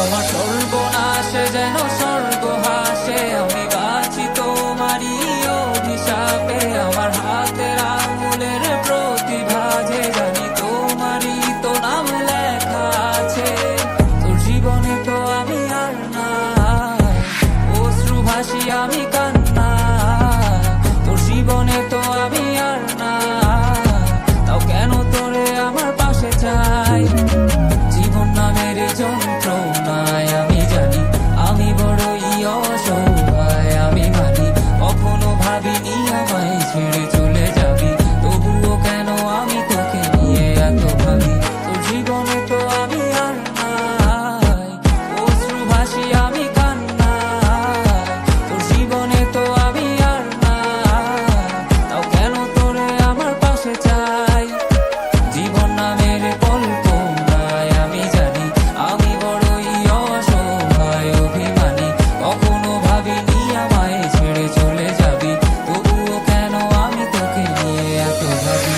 আমার সর্বনাশে যেন স্বর্গ হাসে, আমি বাঁচি তোমারই অভিশাপে। আমার হাতের আঙুলের প্রতিভা যে জানি তোমারই তো নাম লেখা আছে। তোর জীবনে তো আমি আর না, অশ্রু ভাসি আমি কান্না। তোর জীবনে তো আমি আর না, তাও কেন তোরে আমার পাশে চাই। জীবন নামের যন্ত্রণায় আমি জানি আমি বড়ই অসহায়, আমি মানি কখনো ভাবিনি আমায় ছেড়ে চলে যাবি, তবুও কেন আমি তোকে নিয়ে এত ভাবি। তোর জীবনে তো আমি আর নাই, অশ্রু ভাসি আমি কান্না। তোর জীবনে তো আমি আর না, তাও কেন তোরে আমার পাশে চাই। জীবন নামের কল্পনায় আমি জানি আমি বড়ই অসহায়, অভিমানী কখনো ভাবিনি আমায় ছেড়ে চলে যাবি, তবুও কেন আমি তোকে নিয়ে এত ভাবি।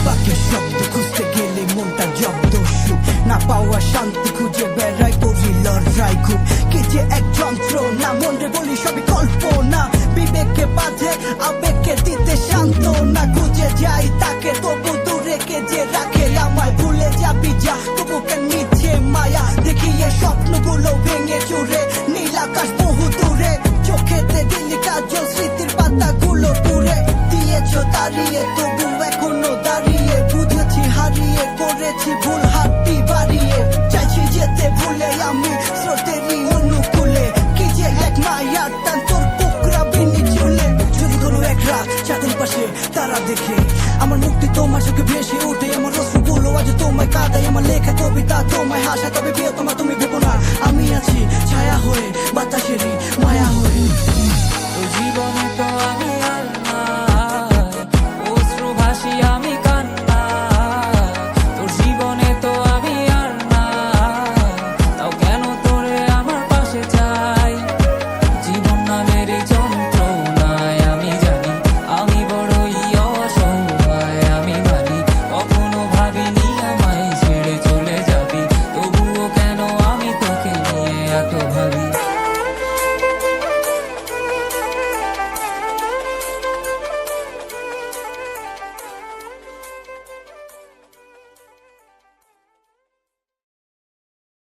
বাকি শব্দ খুঁজতে গেলে মনটা জব্দ সুখ না পাওয়া শান্তি খুঁজে বেড়াই করি লড়াই খুব কি যে এক যন্ত্র না মনে বলি সবই কল্পনা বিবেককে বাঁধে আবেগকে দিতে শান্ত না খুঁজে যাই তাকে তবু দূরে কে যে রাখে আমায় ভুলে যাবি যা তবু কেন নিচ্ছে মায়া দেখিয়ে স্বপ্নগুলো ভেঙে চুরে নীল আকাশ বহু দূরে চোখেতে দিলি কাজল স্মৃতির পাতাগুলো পুরে দিয়েছ দাঁড়িয়ে তবু এখনো দাঁড়িয়ে বুঝেছি হারিয়ে করেছি ভুল হাতটি বাড়িয়ে চাইছি যেতে ভুলে আমি স্রোতেরই অনুকূলে কি যে এক মায়ার টান তোর কুকরা বিনি চুলে যদি কোনো এক রাত চাঁদের পাশে তারা দেখে আমার মুক্তি তোমার চোখে ভেসে ওঠে আমার অশ্রুগুলো আজ তোমায় কাঁদায় আমার লেখা কবিতা তোমায় হাসা তবে প্রিয় তোমার তুমি